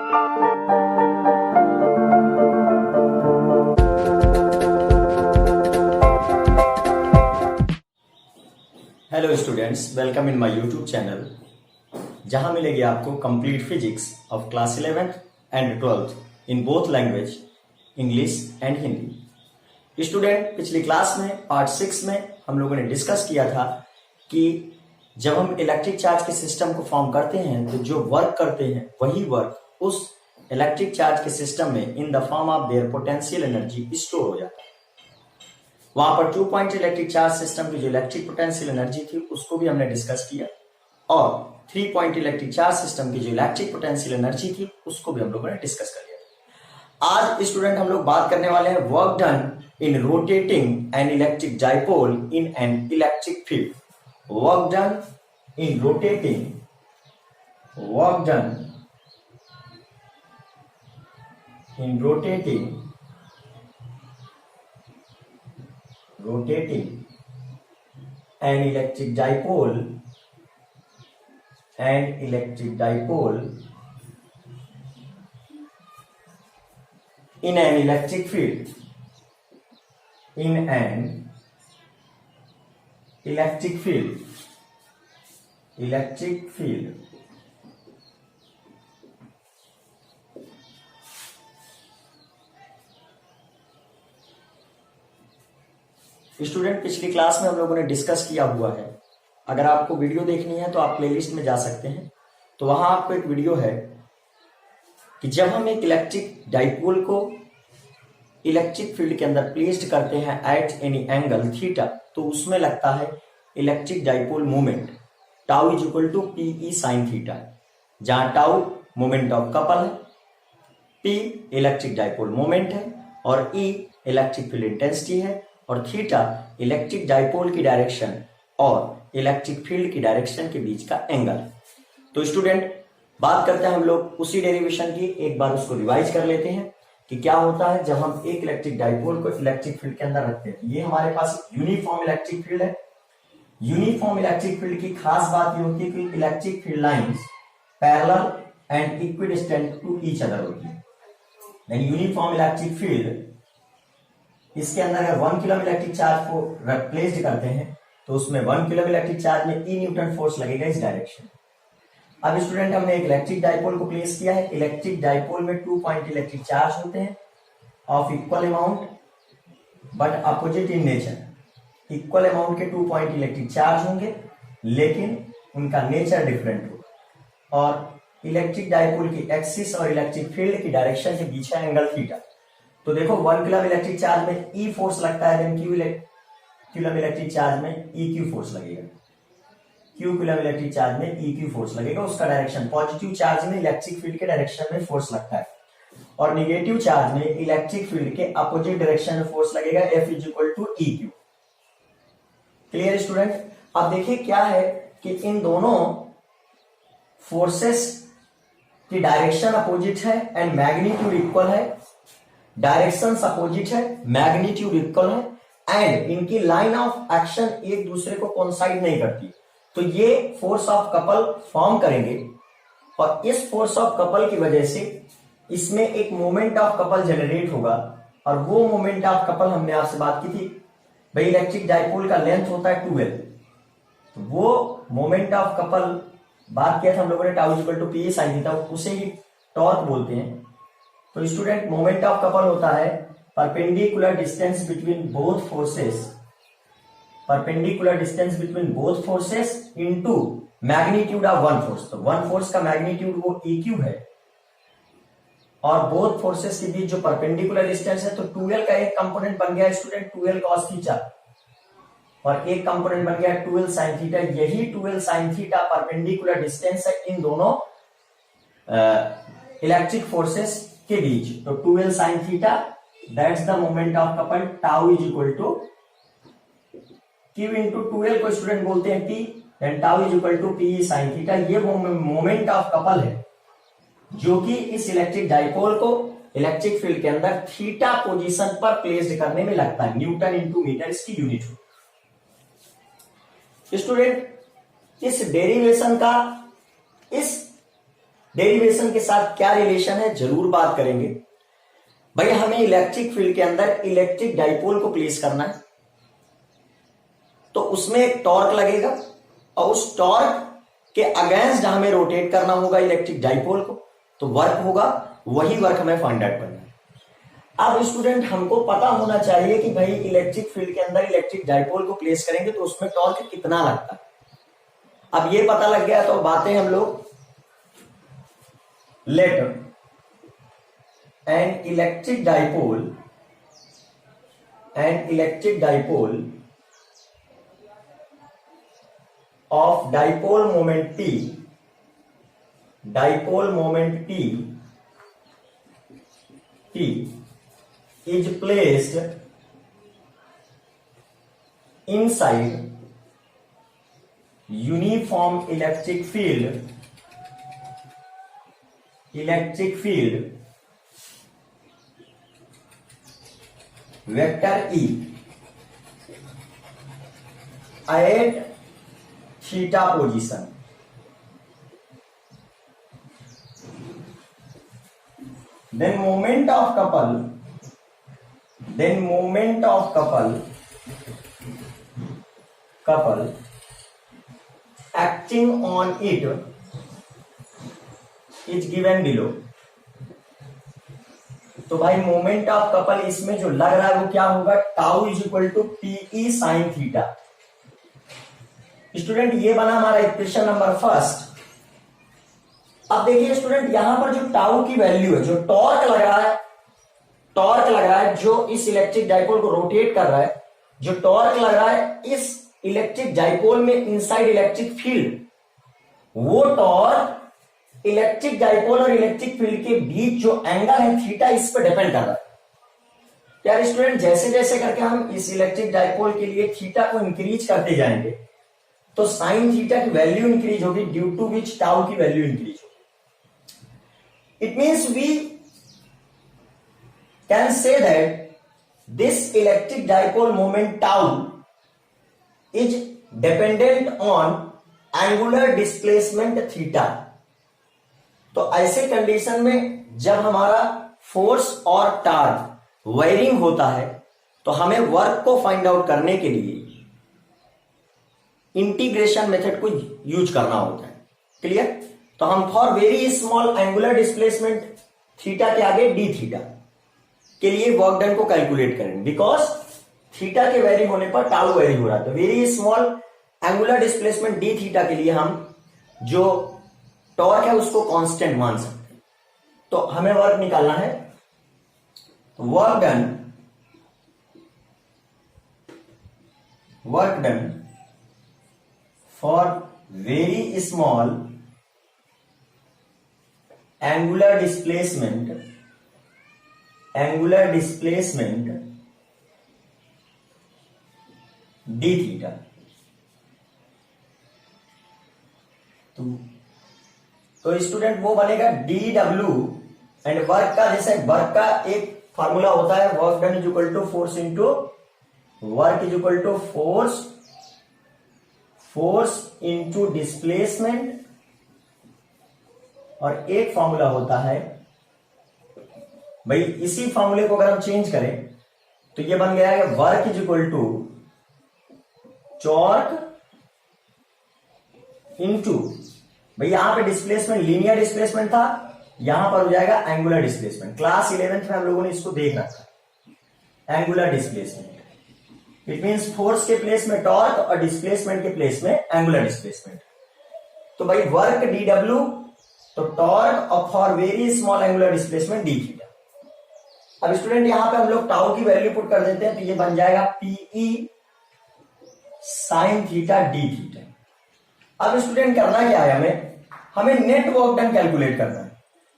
Hello students, welcome in my YouTube channel, जहां मिलेगी आपको complete physics of class 11th and 12th in both language English and Hindi. Student, पिछली class में part 6 में हम लोगों ने डिस्कस किया था कि जब हम इलेक्ट्रिक चार्ज के सिस्टम को फॉर्म करते हैं तो जो वर्क करते हैं वही वर्क उस इलेक्ट्रिक चार्ज के सिस्टम में in the form of their potential energy store हो जाता है। वहां पर 2 पॉइंट इलेक्ट्रिक चार्ज सिस्टम की जो इलेक्ट्रिक पोटेंशियल एनर्जी थी उसको भी हमने डिस्कस किया, और 3 पॉइंट इलेक्ट्रिक चार्ज सिस्टम की जो इलेक्ट्रिक पोटेंशियल एनर्जी थी उसको भी हम लोगों ने डिस्कस कर लिया। आज स्टूडेंट हम लोग बात करने वाले हैं work done in rotating N electric dipole in an electric field. Work done in rotating an electric dipole in an electric field student, पिछली क्लास में हम लोगों ने डिस्कस किया हुआ है। अगर आपको वीडियो देखनी है तो आप प्लेलिस्ट में जा सकते हैं, तो वहां आपको एक वीडियो है कि जब हम एक इलेक्ट्रिक डाइपोल को इलेक्ट्रिक फील्ड के अंदर प्लेस्ड करते हैं एट एनी एंगल थीटा, तो उसमें लगता है electric dipole moment tau is equal to PE sine theta, जहां टाउ मोमेंट ऑफ कपल है, पी इलेक्ट्रिक डाइपोल मोमेंट है और ई इलेक्ट्रिक फील्ड इंटेंसिटी है, और थीटा इलेक्ट्रिक डाइपोल की डायरेक्शन और इलेक्ट्रिक फील्ड की डायरेक्शन के बीच का एंगल। तो स्टूडेंट, बात करते हैं हम लोग उसी डेरिवेशन की, एक बार उसको रिवाइज कर लेते हैं कि क्या होता है जब हम एक इलेक्ट्रिक डाइपोल को इलेक्ट्रिक फील्ड के अंदर रखते हैं। ये हमारे पास यूनिफॉर्म इलेक्ट्रिक फील्ड है। यूनिफॉर्म इलेक्ट्रिक फील्ड की खास बात ये होती है कि electric field lines parallel and equidistant to each other होती है। यानी यूनिफॉर्म इलेक्ट्रिक फील्ड, इसके अंदर अगर 1 कूलम इलेक्ट्रिक चार्ज को प्लेस्ड करते हैं तो उसमें 1 कूलम इलेक्ट्रिक चार्ज में ई न्यूटन फोर्स लगेगा इस डायरेक्शन। अब स्टूडेंट, हमने एक इलेक्ट्रिक डाइपोल को प्लेस किया है। इलेक्ट्रिक डाइपोल में 2 पॉइंट इलेक्ट्रिक चार्ज होते हैं of equal amount but opposite in nature. Equal amount के 2 पॉइंट इलेक्ट्रिक चार्ज होंगे लेकिन उनका नेचर डिफरेंट होगा, और इलेक्ट्रिक डाइपोल की एक्सिस और इलेक्ट्रिक फील्ड की डायरेक्शन के बीच है एंगल थीटा। तो देखो 1 कूलम इलेक्ट्रिक चार्ज में ई फोर्स लगता है, देन कूलम इलेक्ट्रिक चार्ज में ई क्यू फोर्स लगेगा। क्यू कूलम इलेक्ट्रिक चार्ज में ई क्यू फोर्स लगेगा, उसका डायरेक्शन पॉजिटिव चार्ज में इलेक्ट्रिक फील्ड के डायरेक्शन में फोर्स लगता है, और निगेटिव चार्ज में इलेक्ट्रिक फील्ड के अपोजिट डायरेक्शन में फोर्स लगेगा F is equal to E Q. Clear student? अब देखिए क्या है कि इन दोनों फोर्सेस की डायरेक्शन अपोजिट है एंड मैग्नीट्यूड इक्वल है। डायरेक्शन अपोजिट है, मैग्नीट्यूड इक्वल है, एंड इनकी लाइन ऑफ एक्शन एक दूसरे को कोइंसाइड नहीं करती, तो ये फोर्स ऑफ कपल फॉर्म करेंगे, और इस फोर्स ऑफ कपल की वजह से इसमें एक मोमेंट ऑफ कपल जनरेट होगा। और वो मोमेंट ऑफ कपल हमने आपसे बात की थी भाई, इलेक्ट्रिक डाइपोल का लेंथ होता है 12, तो वो मोमेंट ऑफ कपल बात किया था हम लोगों ने tau equal to P sine theta, उसे ही टॉर्क बोलते हैं। तो स्टूडेंट, मोमेंट ऑफ कपल होता है perpendicular distance between both forces into magnitude of one force. तो वन फोर्स का मैग्नीट्यूड वो EQ है, और बोथ फोर्सेस के बीच जो परपेंडिकुलर डिस्टेंस है, तो 2L का एक कंपोनेंट बन गया स्टूडेंट 2L cos थीटा, और एक कंपोनेंट बन गया 2L sin थीटा। यही 2L sin theta perpendicular distance है इन दोनों इलेक्ट्रिक फोर्सेस के बीच। तो 2L sin theta that's the moment of couple, tau is equal to Q into 2L को स्टूडेंट बोलते हैं T, then tau is equal to P sin theta. ये moment of couple है जो कि इस इलेक्ट्रिक डाइपोल को इलेक्ट्रिक फील्ड के अंदर थीटा पोजीशन पर प्लेस्ड करने में लगता है। न्यूटन इंटू मीटर इसकी यूनिट हो। स्टूडेंट, इस डेरिवेशन का इस डेरिवेशन के साथ क्या रिलेशन है जरूर बात करेंगे। भाई हमें इलेक्ट्रिक फील्ड के अंदर इलेक्ट्रिक डाइपोल को प्लेस करना है, तो उसमें एक टॉर्क लगेगा और उस टॉर्क के अगेंस्ट हमें रोटेट करना होगा इलेक्ट्रिक डाइपोल को, तो वर्क होगा, वही वर्क हमें फाइंड आउट करना है। अब स्टूडेंट हमको पता होना चाहिए कि भाई इलेक्ट्रिक फील्ड के अंदर इलेक्ट्रिक डाइपोल को प्लेस करेंगे तो उसमें टॉर्क कितना लगता है। अब ये पता लग गया तो बातें हम लोग let an electric dipole of dipole moment P is placed inside uniform electric field vector E at theta position, then moment of couple acting on it is given below। तो भाई मोमेंट ऑफ कपल इसमें जो लग रहा है वो क्या होगा, tau is equal to PE sine theta. Student ये बना हमारा इक्वेशन नंबर फर्स्ट। अब देखिए स्टूडेंट यहां पर जो टाउ की वैल्यू है, जो टॉर्क लग रहा है जो इस इलेक्ट्रिक डाइपोल को रोटेट कर रहा है, जो टॉर्क लग रहा है इस इलेक्ट्रिक डाइपोल में इनसाइड इलेक्ट्रिक फील्ड, वो टॉर्क इलेक्ट्रिक डाइपोल और इलेक्ट्रिक फील्ड के बीच जो एंगल है थीटा, इस पर डिपेंड कर रहा है। यार स्टूडेंट जैसे जैसे करके हम इस इलेक्ट्रिक डाइपोल के लिए थीटा को इंक्रीज करते जाएंगे तो साइन थीटा की वैल्यू इंक्रीज होगी, ड्यू टू विच टाउ की वैल्यू इंक्रीज होगी। It means we can say that this electric dipole moment tau is dependent on angular displacement theta. तो ऐसे कंडीशन में जब हमारा फोर्स और टार्क वेरिंग होता है तो हमें वर्क को फाइंड आउट करने के लिए इंटीग्रेशन मेथड को यूज करना होता है। क्लियर? तो हम for very small angular displacement theta के आगे डी थीटा के लिए वर्क डन को कैलकुलेट करेंगे, बिकॉज थीटा के वेरी होने पर टाउ वेरी हो रहा है। तो very small angular displacement D theta के लिए हम जो टॉर्क है उसको कांस्टेंट मान सकते हैं। तो हमें वर्क निकालना है, work done for very small angular displacement D theta. तो स्टूडेंट वो बनेगा डी डब्ल्यू एंड वर्क का, जैसे वर्क का एक फार्मूला होता है, work done is equal to force into work is equal to force into displacement, और एक फॉर्मूला होता है भाई, इसी फॉर्मूले को अगर हम चेंज करें तो ये बन गया है work is equal to torque into, भाई यहां पे डिस्प्लेसमेंट लीनियर डिस्प्लेसमेंट था, यहां पर हो जाएगा एंगुलर डिस्प्लेसमेंट। क्लास 11th में हम लोगों ने इसको देख रखा, angular displacement. It means force के प्लेस में टॉर्क और डिस्प्लेसमेंट के प्लेस में एंगुलर डिस्प्लेसमेंट। तो भाई वर्क डी डब्ल्यू, तो टॉर्क और for very small angular displacement D theta. अब स्टूडेंट यहां पे हम लोग टाउ की वैल्यू पुट कर देते हैं, तो ये बन जाएगा PE sine theta D theta. अब स्टूडेंट करना क्या है, हमें नेट वर्क डन कैलकुलेट करना है।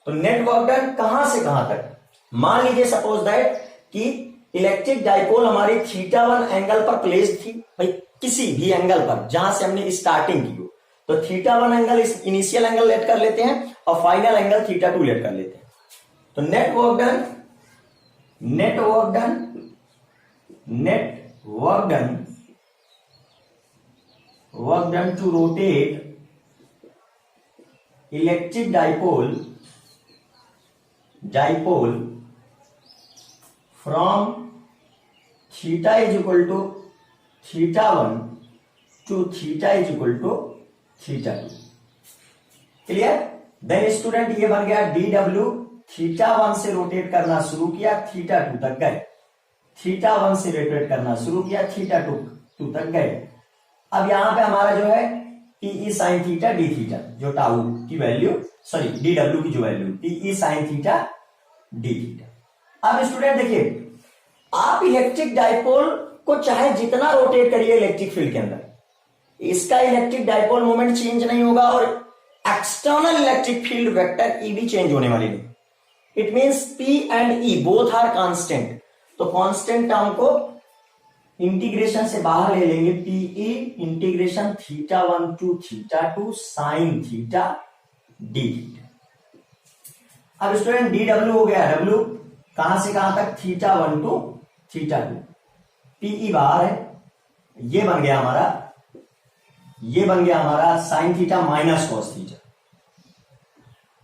तो नेट वर्क डन कहां से कहां तक, मान लीजिए सपोज दैट कि इलेक्ट्रिक डाइपोल हमारी θ1 एंगल पर प्लेस्ड थी, भाई किसी भी एंगल पर जहां से हमने स्टार्टिंग की हो, तो θ1 एंगल इनिशियल एंगल लेट कर लेते हैं और फाइनल एंगल θ2 लेट कर लेते हैं। तो net work done to rotate electric dipole from theta is equal to θ1 to theta is equal to θ2। Clear? Then student ये बन गया dw, θ1 से रोटेट करना शुरू किया, θ2 तक गए, θ1 से रोटेट करना शुरू किया, θ2 तक गए। अब यहां पे हमारा जो है TE sine theta D theta, जो टाउ की वैल्यू, सॉरी dw की जो value TE sine theta D theta. अब स्टूडेंट देखिए, आप इलेक्ट्रिक डाइपोल को चाहे जितना रोटेट करिए इलेक्ट्रिक फील्ड के अंदर, इसका इलेक्ट्रिक डाइपोल मोमेंट चेंज नहीं होगा और external electric field vector E भी चेंज होने वाली नहीं। It means P and E both are constant. तो कांस्टेंट टर्म को इंटीग्रेशन से बाहर ले लेंगे, P E integration θ1 to θ2 sine theta D theta. अब स्टूडेंट dw हो गया, w कहां से कहां तक, θ1 टू θ2, पीई बाहर है, ये बन गया हमारा sine theta minus cos theta,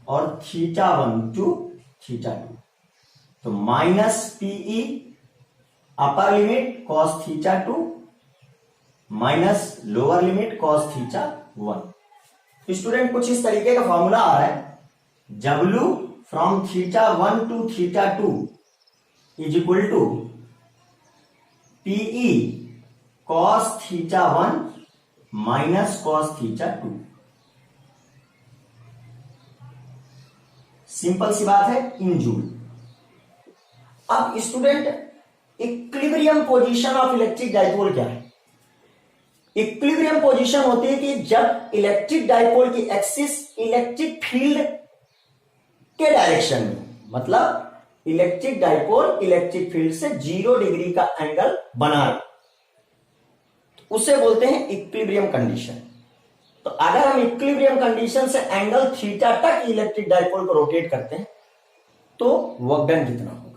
और θ1 टू θ2, तो minus P E upper limit cos θ2 minus lower limit cos θ1। Student कुछ इस तरीके का फॉर्मूला आ रहा है, W from θ1 to θ2 is equal to P E cos θ1 minus cos θ2। Simple सी बात है, इन जूल। अब student equilibrium position of electric dipole क्या है? इक्विलिब्रियम पोजीशन होती है कि जब इलेक्ट्रिक डाइपोल की एक्सिस इलेक्ट्रिक फील्ड के डायरेक्शन में, मतलब इलेक्ट्रिक डाइपोल इलेक्ट्रिक फील्ड से 0 डिग्री का एंगल बना रहे, उसे बोलते हैं इक्विलिब्रियम कंडीशन। तो अगर हम इक्विलिब्रियम कंडीशन से एंगल थीटा तक इलेक्ट्रिक डाइपोल को रोटेट करते हैं तो वर्क डन कितना होगा?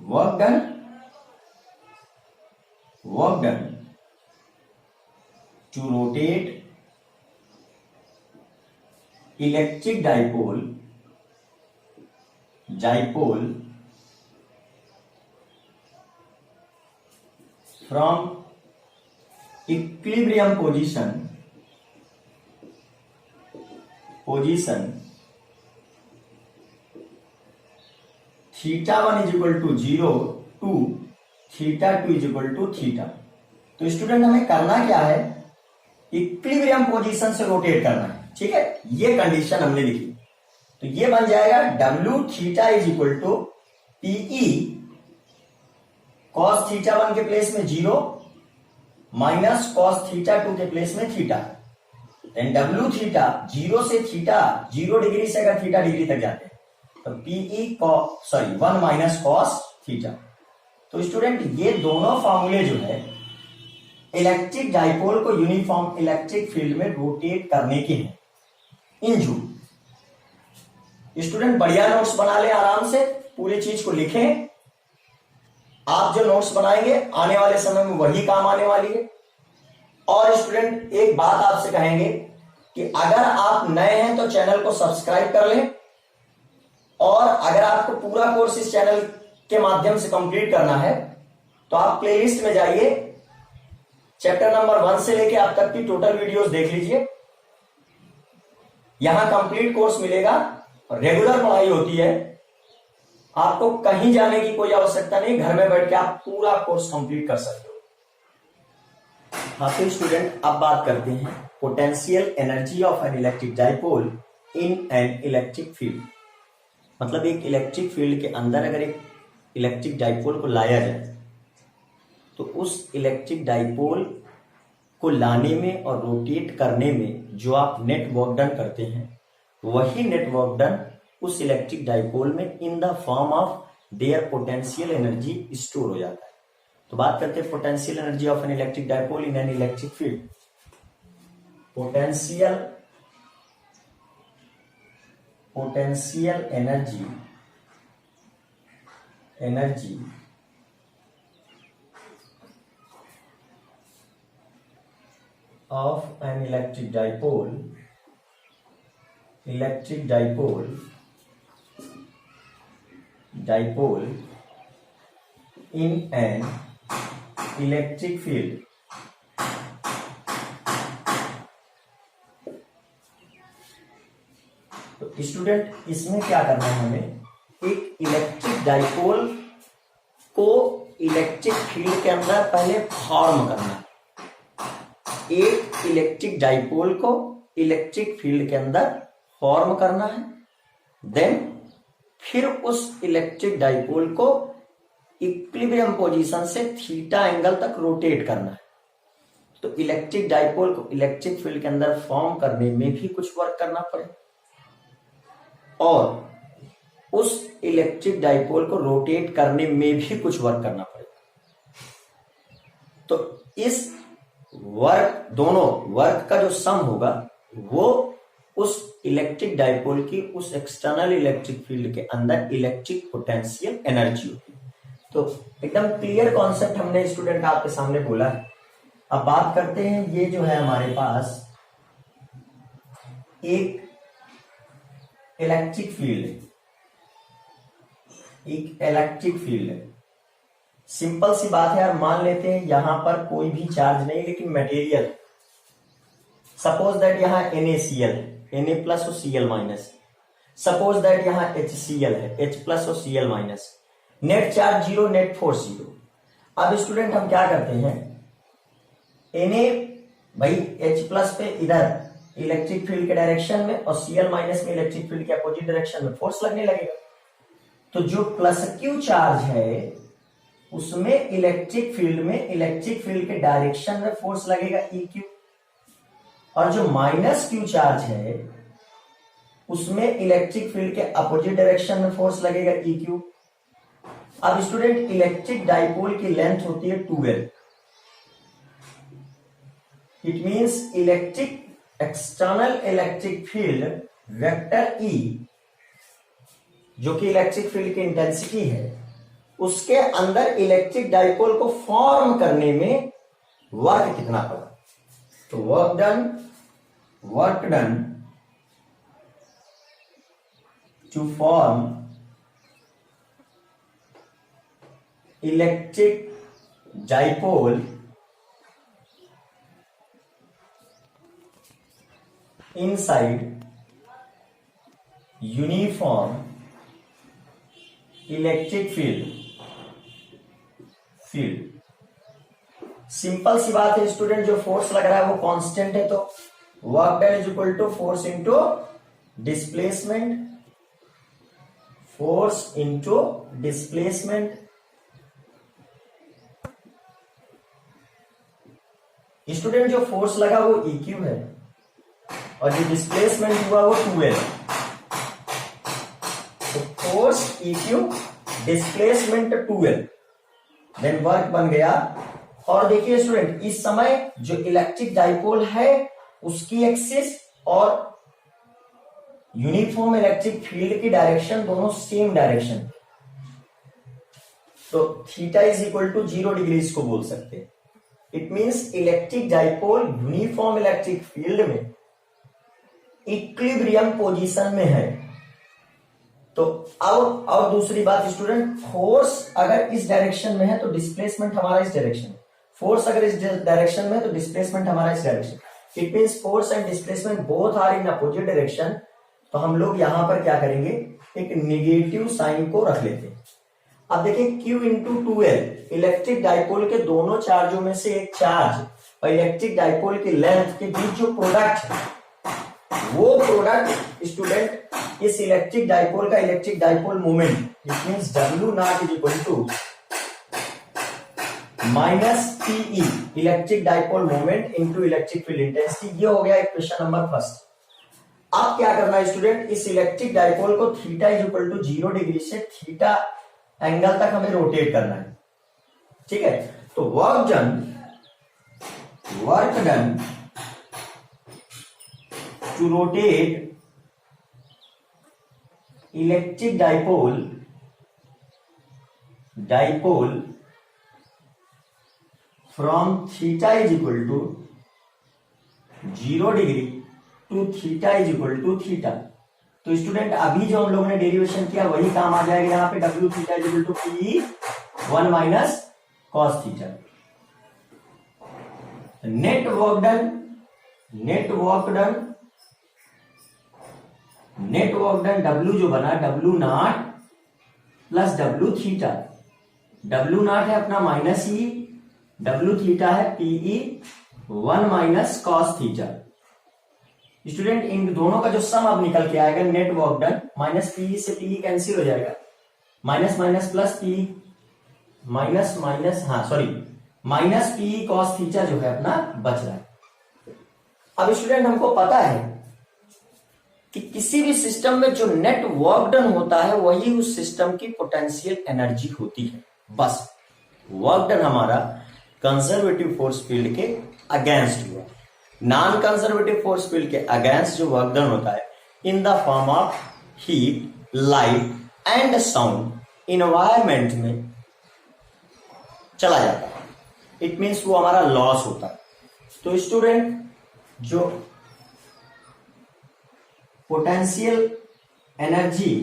Work done to rotate electric dipole from equilibrium position θ1 is equal to 0 to θ2 is equal to θ। तो स्टूडेंट हमें करना क्या है, इक्विलिब्रियम पोजीशन से रोटेट करना है, ठीक है, ये कंडीशन हमने लिखी। तो ये बन जाएगा W theta is equal to P E cos θ1 के प्लेस में 0 माइनस कॉस θ2 के प्लेस में थीटा। देन W थीटा 0 से थीटा 0 डिग्री से अगर थीटा डिग्री तक जाते हैं तो पीई 1 माइनस कॉस थीटा। तो स्टूडेंट ये दोनों फॉर्मूले जो है इलेक्ट्रिक डाइपोल को यूनिफॉर्म इलेक्ट्रिक फील्ड में रोटेट करने के हैं इन जूल। स्टूडेंट बढ़िया नोट्स बना ले, आराम से पूरी चीज को लिखें। आप जो नोट्स बनाएंगे आने वाले समय में वही काम आने वाली है। और स्टूडेंट एक बात आपसे कहेंगे कि अगर आप नए हैं तो चैनल को सब्सक्राइब कर लें, और अगर आपको पूरा कोर्स इस चैनल के माध्यम से कंप्लीट करना है तो आप प्लेलिस्ट में जाइए, चैप्टर नंबर 1 से लेके अब तक की टोटल वीडियोस देख लीजिए। यहां कंप्लीट कोर्स मिलेगा, रेगुलर पढ़ाई होती है, आपको कहीं जाने की कोई आवश्यकता नहीं, घर में बैठ के आप पूरा कोर्स कंप्लीट कर सकते हो। हाँ तो स्टूडेंट अब बात करते हैं potential energy of N electric dipole in an electric field. मतलब एक इलेक्ट्रिक फील्ड के अंदर अगर एक इलेक्ट्रिक डाइपोल को लाया जाए तो उस इलेक्ट्रिक डाइपोल को लाने में और रोटेट करने में जो आप नेट वर्क डन करते हैं, वही नेट वर्क डन उस इलेक्ट्रिक डाइपोल में in the form of their potential energy store हो जाता है। तो बात करते हैं potential energy of N electric dipole in an electric field. Potential energy of an electric dipole in an electric field. तो स्टूडेंट इसमें क्या करना है, हमें एक इलेक्ट्रिक डाइपोल को इलेक्ट्रिक फील्ड के अंदर पहले फॉर्म करना है। एक इलेक्ट्रिक डाइपोल को इलेक्ट्रिक फील्ड के अंदर फॉर्म करना है, देन फिर उस इलेक्ट्रिक डाइपोल को इक्विलिब्रियम पोजीशन से थीटा एंगल तक रोटेट करना है। तो इलेक्ट्रिक डाइपोल को इलेक्ट्रिक फील्ड के अंदर फॉर्म करने में भी कुछ वर्क करना पड़े और उस इलेक्ट्रिक डाइपोल को रोटेट करने में भी कुछ वर्क करना पड़े। तो इस वर्क, दोनों वर्क का जो सम होगा वो उस इलेक्ट्रिक डाइपोल की उस एक्सटर्नल इलेक्ट्रिक फील्ड के अंदर इलेक्ट्रिक पोटेंशियल एनर्जी होगी। तो एकदम क्लियर कॉन्सेप्ट हमने स्टूडेंट आपके सामने बोला है। अब बात करते हैं, ये जो है हमारे पास एक इलेक्ट्रिक फील्ड है, एक इलेक्ट्रिक फील्ड है। सिंपल सी बात है यार, मान लेते हैं यहां पर कोई भी चार्ज नहीं लेकिन मटेरियल, सपोज दैट यहां NaCl है, Na प्लस और Cl माइनस। सपोज दैट यहां HCl है, H प्लस और Cl minus. Net charge 0, net force 0। अब स्टूडेंट हम क्या करते हैं, Na भाई H प्लस पे इधर इलेक्ट्रिक फील्ड के डायरेक्शन में और Cl माइनस में इलेक्ट्रिक फील्ड के अपोजिट डायरेक्शन में फोर्स लगने लगेगा। तो जो प्लस Q चार्ज है उसमें इलेक्ट्रिक फील्ड के डायरेक्शन में फोर्स लगेगा EQ, और जो माइनस Q चार्ज है उसमें इलेक्ट्रिक फील्ड के अपोजिट डायरेक्शन में फोर्स लगेगा EQ। अब स्टूडेंट इलेक्ट्रिक डाइपोल की लेंथ होती है 2L। It means external electric field vector E, जो कि इलेक्ट्रिक फील्ड की इंटेंसिटी है, उसके अंदर इलेक्ट्रिक डाइपोल को फॉर्म करने में वर्क कितना पड़ा। तो work done to form electric dipole inside uniform electric field। Simple सी बात है स्टूडेंट, जो फोर्स लग रहा है वो कांस्टेंट है, तो work done is equal to force into displacement. Student जो फोर्स लगा वो EQ है और जो डिस्प्लेसमेंट हुआ वो 2L। तो force EQ, displacement 2L, then work बन गया। और देखिए स्टूडेंट, इस समय जो इलेक्ट्रिक डाइपोल है उसकी एक्सिस और यूनिफॉर्म इलेक्ट्रिक फील्ड की डायरेक्शन दोनों सेम डायरेक्शन, तो theta is equal to 0 degree इसको बोल सकते हैं। It means electric dipole uniform electric field में इक्विलिब्रियम पोजीशन में है। तो अब और दूसरी बात स्टूडेंट, फोर्स अगर इस डायरेक्शन में है तो डिस्प्लेसमेंट हमारा इस डायरेक्शन, फोर्स अगर इस डायरेक्शन में है तो डिस्प्लेसमेंट हमारा इस direction. It means force and displacement both are in opposite direction. तो हम लोग यहां पर क्या करेंगे, एक निगेटिव साइन को रख लेते हैं। अब देखिए Q into 2L, electric dipole के दोनों चार्जों में से एक चार्ज और इलेक्ट्रिक डाइपोल की लेंथ के बीच जो प्रोडक्ट है वो प्रोडक्ट स्टूडेंट इस इलेक्ट्रिक डाइपोल का electric dipole moment, it means W naught is equal to minus PE, electric dipole moment into electric field intensity. ये हो गया इक्वेशन नंबर फर्स्ट। अब क्या करना है स्टूडेंट, इस इलेक्ट्रिक डाइपोल को theta is equal to 0 degree से थीटा एंगल तक हमें रोटेट करना है। ठीक है, तो work done to rotate electric dipole from theta is equal to 0 degree to theta is equal to theta. तो स्टूडेंट अभी जो हम लोगों ने डेरिवेशन किया वही काम आ जाएगा यहाँ पे, W theta is equal to P 1 minus cos theta. Net work done W जो बना W naught plus W theta. W naught है अपना माइनस ई, डब्ल्यू थीटा है PE 1 minus cos theta. Student इन दोनों का जो सम अब निकल के आएगा net work done, minus PE से पीई कैंसिल हो जाएगा, minus minus plus P minus minus minus P cos theta जो है अपना बच रहा है। अब स्टूडेंट हमको पता है कि किसी भी सिस्टम में जो नेट वर्क डन होता है वही उस सिस्टम की पोटेंशियल एनर्जी होती है। बस वर्क डन हमारा कंजर्वेटिव फोर्स फील्ड के अगेंस्ट हुआ, नॉन कंजर्वेटिव फोर्स फील्ड के अगेंस्ट जो वर्क डन होता है in the form of heat, light and sound environment में चला जाता है। इट मीन्स वो हमारा लॉस होता है। तो स्टूडेंट जो पोटेंशियल एनर्जी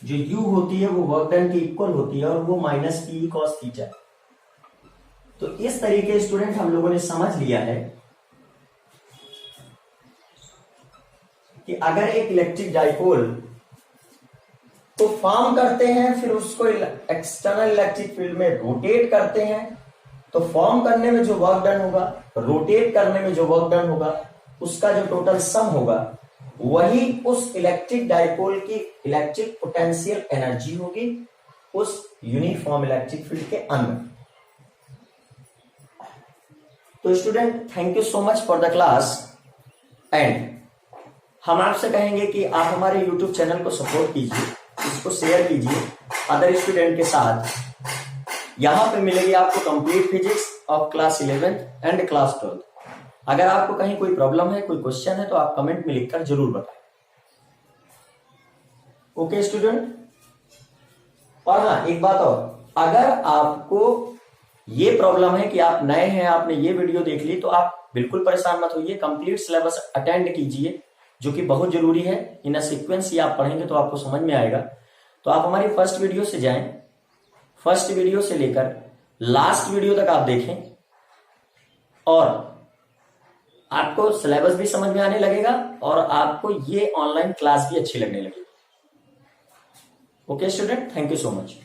जो U होती है वो वर्क डन की इक्वल होती है और वो माइनस पी कॉस थीटा। तो इस तरीके स्टूडेंट हम लोगों ने समझ लिया है कि अगर एक इलेक्ट्रिक डाइपोल तो फॉर्म करते हैं, फिर उसको एक्सटर्नल इलेक्ट्रिक फील्ड में रोटेट करते हैं, तो फॉर्म करने में जो वर्क डन होगा, रोटेट करने में जो वर्क डन होगा, उसका जो टोटल सम होगा वही उस इलेक्ट्रिक डाइपोल की इलेक्ट्रिक पोटेंशियल एनर्जी होगी उस यूनिफॉर्म इलेक्ट्रिक फील्ड के अंदर। तो student thank you so much for the class and हम आपसे कहेंगे कि आप हमारे YouTube चैनल को सपोर्ट कीजिए, इसको शेयर कीजिए अदर स्टूडेंट के साथ। यहां पे मिलेगी आपको complete physics of class 11th and class 12th। अगर आपको कहीं कोई प्रॉब्लम है, कोई क्वेश्चन है तो आप कमेंट में लिखकर जरूर बताएं। Okay student. और हाँ एक बात और, अगर आपको ये प्रॉब्लम है कि आप नए हैं, आपने ये वीडियो देख ली, तो आप बिल्कुल परेशान मत होइए, कंप्लीट सिलेबस अटेंड कीजिए जो कि बहुत जरूरी है। इन अ सीक्वेंस ही आप पढ़ेंगे तो आपको समझ में आएगा। तो आप हमारी फर्स्ट वीडियो से जाएं, फर्स्ट वीडियो से लेकर लास्ट वीडियो तक आप देखें और आपको सिलेबस भी समझ में आने लगेगा और आपको ये ऑनलाइन क्लास भी अच्छी लगने लगेगी। Okay student, thank you so much.